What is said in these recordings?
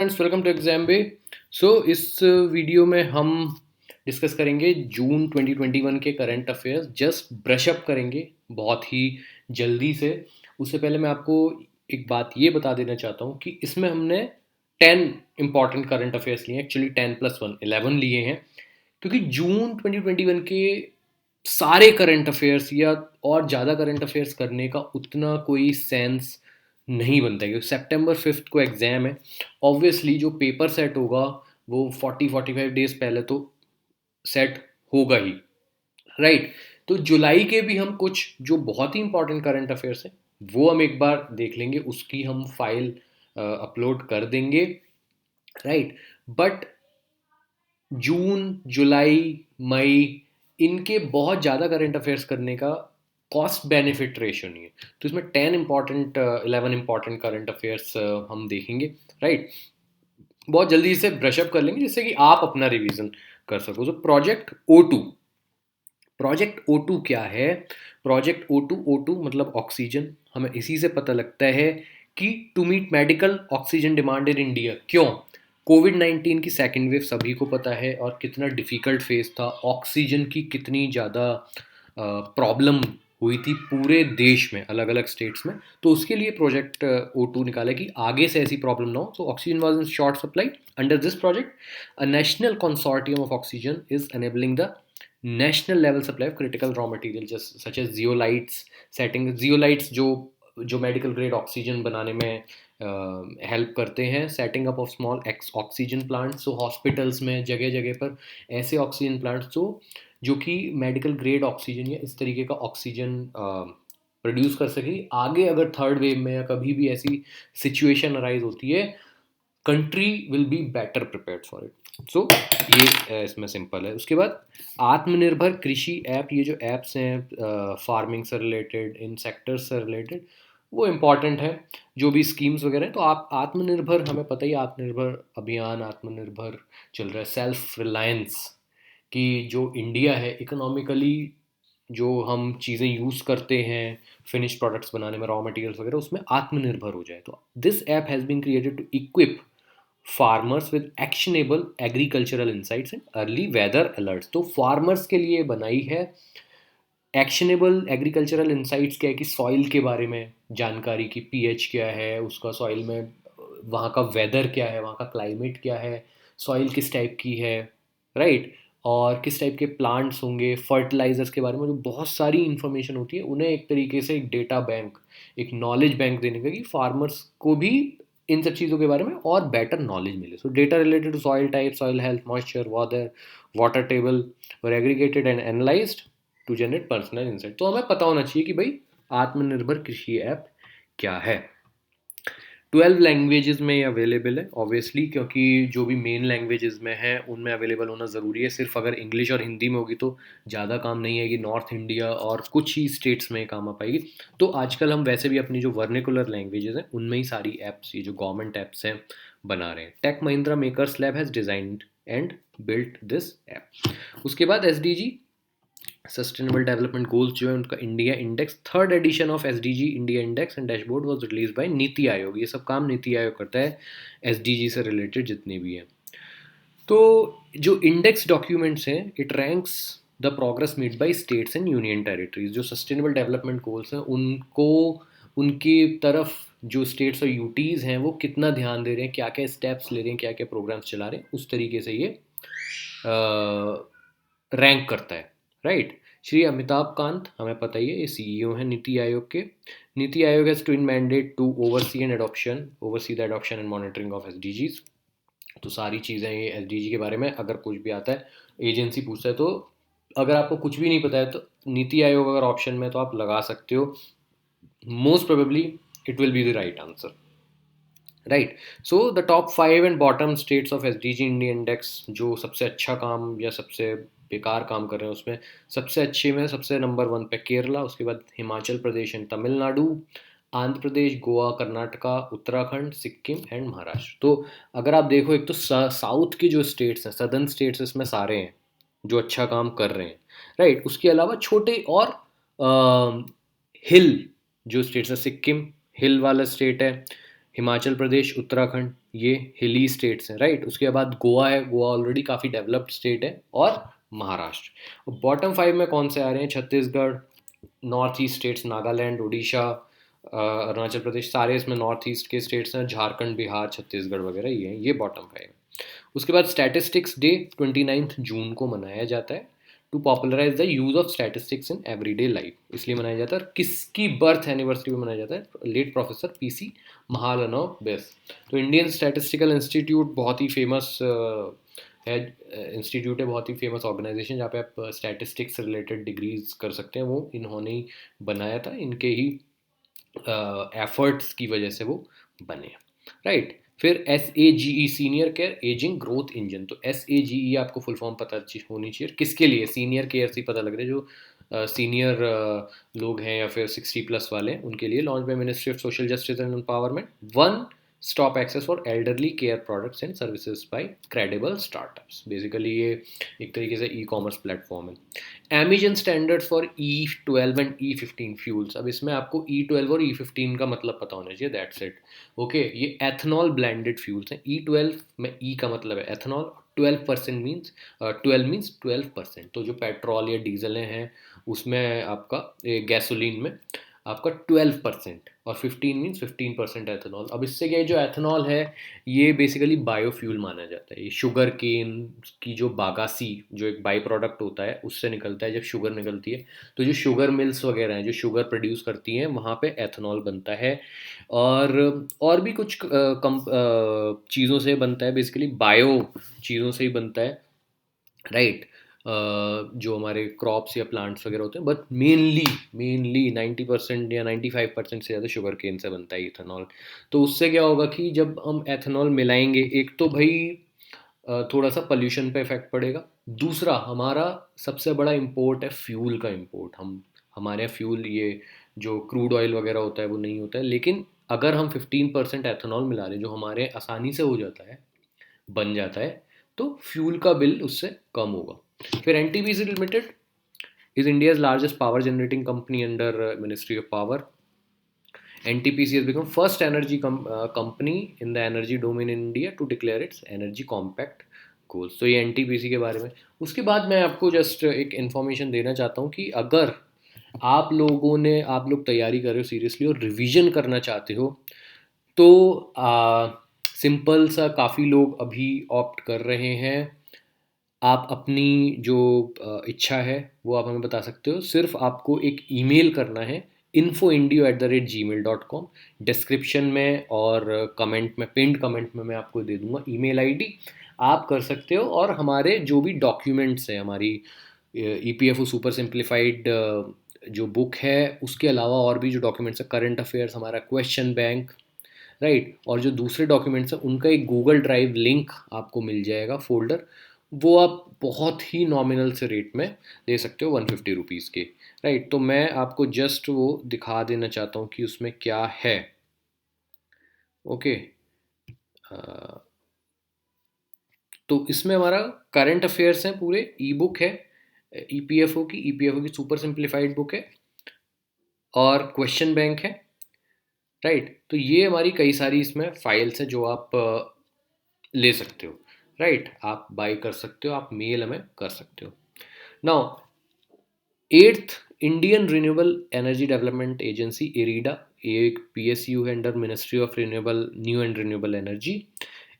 Friends, welcome to exam बे। इस video में हम डिस्कस करेंगे जून 2021 के current affairs. Just brush up करेंगे बहुत ही जल्दी से। उससे पहले मैं आपको एक बात ये बता देना चाहता हूँ कि इसमें हमने 10 इंपॉर्टेंट करंट अफेयर्स लिए हैं। एक्चुअली 10+1 11 लिए हैं, क्योंकि जून 2021 के सारे करंट अफेयर्स या और ज़्यादा करंट अफेयर्स करने का उतना कोई सेंस नहीं बनता है, क्योंकि सितंबर 5 को एग्ज़ाम है। ऑब्वियसली जो पेपर सेट होगा वो 40-45 डेज पहले तो सेट होगा ही, राइट। तो जुलाई के भी हम कुछ जो बहुत ही इंपॉर्टेंट करंट अफेयर्स हैं वो हम एक बार देख लेंगे, उसकी हम फाइल अपलोड कर देंगे, राइट। बट जून, जुलाई, मई, इनके बहुत ज़्यादा करंट अफेयर्स करने का कॉस्ट बेनिफिट रेशो नहीं है। तो इसमें 11 इंपॉर्टेंट करंट अफेयर्स हम देखेंगे, राइट। बहुत जल्दी से ब्रशअप कर लेंगे जिससे कि आप अपना रिवीजन कर सको। तो प्रोजेक्ट O2 क्या है? प्रोजेक्ट O2 मतलब ऑक्सीजन। हमें इसी से पता लगता है कि to meet medical oxygen demand in India, क्यों? कोविड 19 की सेकेंड वेव सभी को पता है, और कितना डिफ़िकल्ट फेज था, ऑक्सीजन की कितनी ज़्यादा प्रॉब्लम हुई थी पूरे देश में, अलग अलग स्टेट्स में। तो उसके लिए प्रोजेक्ट O2 निकाला कि आगे से ऐसी प्रॉब्लम ना हो। So oxygen was in short supply. Under this project a national consortium of oxygen is enabling the national level supply of critical raw material just such as zeolites, setting zeolites जो medical grade oxygen बनाने में help करते हैं, setting up of small oxygen plants. तो hospitals में जगह जगह पर ऐसे ऑक्सीजन प्लांट्स जो कि मेडिकल ग्रेड ऑक्सीजन या इस तरीके का ऑक्सीजन प्रोड्यूस कर सके। आगे अगर थर्ड वेव में या कभी भी ऐसी सिचुएशन अराइज होती है, country will be better prepared for it. So ये इसमें सिंपल है। उसके बाद आत्मनिर्भर कृषि ऐप, ये जो ऐप्स हैं फार्मिंग से रिलेटेड, इन सेक्टर्स से रिलेटेड, वो इम्पॉर्टेंट है। जो भी स्कीम्स वगैरह हैं, तो आप आत्मनिर्भर, हमें पता ही आत्मनिर्भर अभियान, आत्मनिर्भर चल रहा है, सेल्फ रिलायंस, कि जो इंडिया है इकोनॉमिकली, जो हम चीज़ें यूज़ करते हैं फिनिश प्रोडक्ट्स बनाने में, रॉ मटेरियल्स वगैरह, उसमें आत्मनिर्भर हो जाए। तो this app has been created to equip farmers with actionable agricultural insights and early weather alerts. तो फार्मर्स के लिए बनाई है। एक्शनेबल एग्रीकल्चरल इंसाइट्स क्या है कि सॉइल के बारे में जानकारी, की पीएच क्या है उसका, सॉइल में वहाँ का वेदर क्या है, वहाँ का क्लाइमेट क्या है, सॉइल किस टाइप की है, राइट। और किस टाइप के प्लांट्स होंगे, फर्टिलाइजर्स के बारे में जो बहुत सारी इंफॉर्मेशन होती है, उन्हें एक तरीके से एक डेटा बैंक, एक नॉलेज बैंक देने का, कि फार्मर्स को भी इन सब चीज़ों के बारे में और बेटर नॉलेज मिले। So data related to soil type, soil health, moisture, water, water table were aggregated and analysed to generate personal insight. तो हमें पता होना चाहिए कि भाई आत्मनिर्भर कृषि ऐप क्या है। 12 लैंग्वेजेस में ये अवेलेबल है ऑब्वियसली, क्योंकि जो भी मेन लैंग्वेजेस में है उनमें अवेलेबल होना ज़रूरी है। सिर्फ अगर इंग्लिश और हिंदी में होगी तो ज़्यादा काम नहीं आएगी, नॉर्थ इंडिया और कुछ ही स्टेट्स में काम आ पाएगी। तो आजकल हम वैसे भी अपनी जो वर्निकुलर लैंग्वेजेस हैं उनमें ही सारी ऐप्स, ये जो गवर्नमेंट ऐप्स हैं, बना रहे हैं। Tech Mahindra makers lab has designed and built this app. उसके बाद SDG, सस्टेनेबल डेवलपमेंट गोल्स जो है उनका India index, third edition of SDG India index and dashboard was release by Niti Aayog. ये सब काम नीति आयोग करता है SDG से रिलेटेड जितने भी हैं। तो जो इंडेक्स डॉक्यूमेंट्स हैं, it ranks the progress made by states and union territories. जो सस्टेनेबल डेवलपमेंट गोल्स हैं उनको, उनकी तरफ जो स्टेट्स और यूटीज़ हैं वो कितना ध्यान दे रहे हैं, क्या क्या स्टेप्स ले रहे हैं, क्या क्या प्रोग्राम्स चला रहे हैं, उस तरीके से ये रैंक करता है, राइट। श्री अमिताभ कांत, हमें पता ही है, ये CEO हैं नीति आयोग के। Niti Aayog has twin mandate to oversee the adoption and monitoring of SDGs। तो सारी चीज़ें ये SDG के बारे में अगर कुछ भी आता है, एजेंसी पूछता है, तो अगर आपको कुछ भी नहीं पता है तो नीति आयोग अगर ऑप्शन में, तो आप लगा सकते हो। Most probably it will be the right answer, right. So the top 5 and bottom states of SDG India index, जो सबसे अच्छा काम या सबसे बेकार काम कर रहे हैं उसमें, सबसे अच्छे में सबसे नंबर 1 पे केरला, उसके बाद हिमाचल प्रदेश एंड तमिलनाडु, आंध्र प्रदेश, गोवा, कर्नाटका, उत्तराखंड, सिक्किम एंड महाराष्ट्र। तो अगर आप देखो, एक तो साउथ के जो स्टेट्स हैं, सदर्न स्टेट्स, इसमें सारे हैं जो अच्छा काम कर रहे हैं, राइट। उसके अलावा छोटे और हिल जो स्टेट्स है, सिक्किम हिल वाला स्टेट है, हिमाचल प्रदेश, उत्तराखंड, ये हिली स्टेट्स हैं, राइट। उसके बाद गोवा है, गोवा ऑलरेडी काफ़ी डेवलप्ड स्टेट है, और महाराष्ट्र। बॉटम 5 में कौन से आ रहे हैं? Chhattisgarh, north east states, Nagaland, Orissa, Arunachal Pradesh, सारे इसमें नॉर्थ ईस्ट के स्टेट्स हैं, झारखंड, बिहार, छत्तीसगढ़ वगैरह ये हैं, ये बॉटम 5 है। उसके बाद स्टैटिस्टिक्स डे 29 जून को मनाया जाता है, to popularise the use of statistics in everyday life, इसलिए मनाया जाता है। किसकी बर्थ एनिवर्सरी में मनाया जाता है? Late professor PC Mahalanobis base. तो इंडियन स्टैटिस्टिकल इंस्टीट्यूट बहुत ही फेमस है, इंस्टीट्यूट है, बहुत ही फेमस ऑर्गेनाइजेशन जहाँ पे आप स्टैटिस्टिक्स से रिलेटेड डिग्रीज कर सकते हैं, वो इन्होंने ही बनाया था, इनके ही एफर्ट्स की वजह से वो बने, राइट। फिर SAGE, senior care ageing growth engine. तो SAGE आपको फुल फॉर्म पता होनी चाहिए, किसके लिए? सीनियर केयर से पता लग रहा है, जो सीनियर लोग हैं या फिर 60+ वाले हैं, उनके लिए। Launch by ministry of social justice and empowerment, one stop access for elderly care products and services by credible startups. Basically ये एक तरीके से ई-कॉमर्स प्लेटफॉर्म है। Emission standards for E12 and E15 fuels. अब इसमें आपको E12 और E15 का मतलब पता होना चाहिए, दैट्स इट। ओके, ये एथनॉल ब्लेंडेड फ्यूल्स हैं। E12 में E का मतलब है एथनॉल, 12% मीन्स 12%। तो जो पेट्रोल या डीजल हैं उसमें आपका गैसोलीन में आपका 12%, और 15 मीन्स 15% एथेनॉल। अब इससे क्या है, जो एथेनॉल है ये बेसिकली बायोफ्यूल माना जाता है। ये शुगर केन की जो बागासी, जो एक बाई प्रोडक्ट होता है, उससे निकलता है। जब शुगर निकलती है तो जो शुगर मिल्स वगैरह हैं जो शुगर प्रोड्यूस करती हैं, वहाँ पे एथेनॉल बनता है। और भी कुछ चीज़ों से बनता है, बेसिकली बायो चीज़ों से ही बनता है, राइट। जो हमारे क्रॉप्स या प्लांट्स वगैरह होते हैं, बट मेनली 90% या 95% से ज़्यादा शुगर केन से बनता है इथेनॉल। तो उससे क्या होगा कि जब हम एथेनॉल मिलाएंगे, एक तो भाई थोड़ा सा पोल्यूशन पे इफेक्ट पड़ेगा, दूसरा हमारा सबसे बड़ा इम्पोर्ट है फ्यूल का इम्पोर्ट। हमारे यहाँ फ्यूल, ये जो क्रूड ऑयल वगैरह होता है वो नहीं होता है, लेकिन अगर हम 15% एथेनॉल मिला रहे हैं, जो हमारे आसानी से हो जाता है, बन जाता है, तो फ्यूल का बिल उससे कम होगा। फिर NTPC limited is India's largest power generating company under Ministry of Power. NTPC has become first energy company in the energy domain in India to declare its energy compact goals. तो ये NTPC के बारे में। उसके बाद मैं आपको just एक इन्फॉर्मेशन देना चाहता हूँ कि अगर आप लोग तैयारी कर रहे हो सीरियसली और रिवीजन करना चाहते हो, तो सिंपल सा काफ़ी लोग अभी ऑप्ट कर रहे हैं। आप अपनी जो इच्छा है वो आप हमें बता सकते हो। सिर्फ आपको एक ईमेल करना है, info@gmail.com। डिस्क्रिप्शन में और कमेंट में, पिंड कमेंट में मैं आपको दे दूंगा ईमेल आईडी। आप कर सकते हो, और हमारे जो भी डॉक्यूमेंट्स हैं, हमारी EPFO सुपर सिंप्लीफाइड जो बुक है, उसके अलावा और भी जो डॉक्यूमेंट्स है, करंट अफेयर्स, हमारा क्वेश्चन बैंक, राइट, और जो दूसरे डॉक्यूमेंट्स हैं उनका एक गूगल ड्राइव लिंक आपको मिल जाएगा, फोल्डर। वो आप बहुत ही नॉमिनल से रेट में ले सकते हो, 150 रुपीज़ के, राइट। तो मैं आपको जस्ट वो दिखा देना चाहता हूँ कि उसमें क्या है। ओके, तो इसमें हमारा करंट अफेयर्स हैं, पूरे ई बुक है EPFO की सुपर सिंप्लीफाइड बुक है, और क्वेश्चन बैंक है, राइट। तो ये हमारी कई सारी इसमें फाइल्स हैं जो आप ले सकते हो, राइट। आप बाई कर सकते हो, आप मेल हमें कर सकते हो। Now, 8th Indian renewable energy development agency IREDA, ये एक PSU है under ministry of renewable new and renewable energy.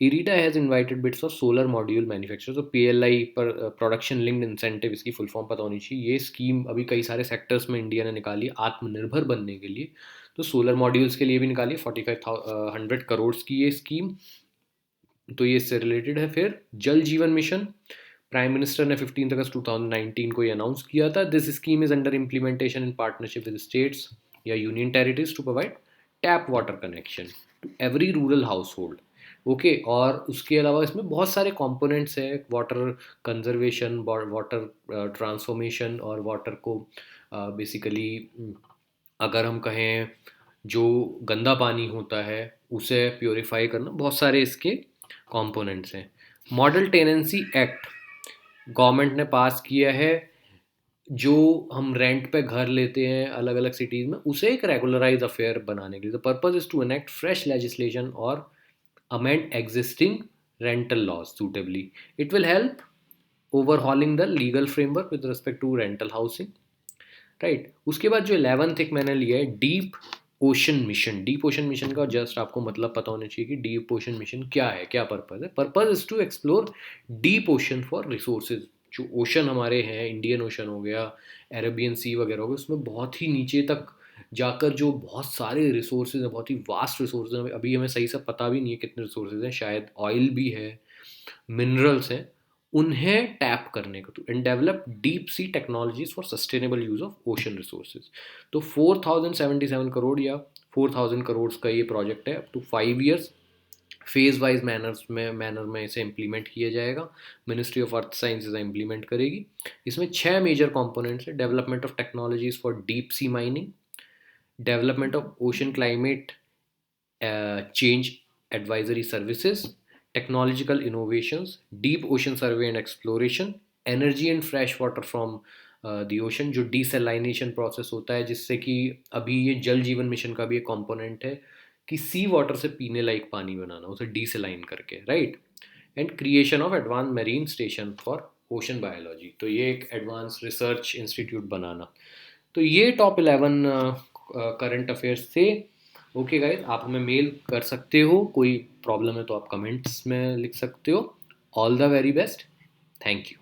IREDA has invited bids for solar module manufacture. तो PLI पर प्रोडक्शन लिंक्ड इंसेंटिव, इसकी फुल फॉर्म पता होनी चाहिए। ये स्कीम अभी कई सारे सेक्टर्स में इंडिया ने निकाली है आत्मनिर्भर बनने के लिए। तो सोलर मॉड्यूल्स के लिए भी निकाली है, 4500 करोड़ की ये स्कीम। तो ये इससे रिलेटेड है। फिर जल जीवन मिशन, प्राइम मिनिस्टर ने 15 अगस्त 2019 को ये अनाउंस किया था। This scheme is under implementation in partnership with states या union territories to provide tap water connection to every rural household. Okay, और उसके अलावा इसमें बहुत सारे कंपोनेंट्स हैं, वाटर कंजर्वेशन, वाटर ट्रांसफॉर्मेशन, और वाटर को बेसिकली अगर हम कहें जो गंदा पानी होता है उसे प्योरीफाई करना, बहुत सारे इसके कंपोनेंट्स हैं। मॉडल टेनेंसी एक्ट गवर्नमेंट ने पास किया है। जो हम रेंट पे घर लेते हैं अलग अलग सिटीज़ में, उसे एक रेगुलराइज अफेयर बनाने के लिए। The purpose is to enact fresh legislation और amend existing rental laws suitably. It will help overhauling the legal framework with respect to rental housing. Right, उसके बाद जो 11th एक मैंने लिया है deep ocean mission. Deep ocean mission का just आपको मतलब पता होना चाहिए कि डीप ओशन मिशन क्या है, क्या पर्पज़ है। Purpose is to explore deep ocean for resources. जो ओशन हमारे हैं, इंडियन ओशन हो गया, अरेबियन सी वगैरह हो गया, उसमें बहुत ही नीचे तक जाकर जो बहुत सारे रिसोर्सेज हैं, बहुत ही वास्ट रिसोर्सेज हैं, अभी हमें सही से पता भी नहीं है कितने रिसोर्सेज हैं, शायद ऑयल भी है, मिनरल्स हैं, उन्हें टैप करने को, and develop deep sea technologies for sustainable use of ocean resources. तो 4077 करोड़ या 4000 करोड़ का ये प्रोजेक्ट है, up to 5 years phase wise manner में इसे इम्प्लीमेंट किया जाएगा। Ministry of earth sciences implement करेगी। इसमें 6 मेजर कंपोनेंट्स है। Development of technologies for deep sea mining, development of ocean climate change advisory services, technological innovations, deep ocean survey and exploration, energy and fresh water from the ocean, जो डिसलाइनेशन process होता है, जिससे कि अभी ये जल जीवन मिशन का भी एक कंपोनेंट है कि सी वाटर से पीने लायक पानी बनाना, उसे डिसलाइन करके, right. And creation of advance marine station for ocean biology, तो ये एक एडवांस रिसर्च इंस्टीट्यूट बनाना। तो ये टॉप 11 करंट अफेयर्स थे। ओके गाइज, आप हमें मेल कर सकते हो, कोई प्रॉब्लम है तो आप कमेंट्स में लिख सकते हो। All the very best, thank you.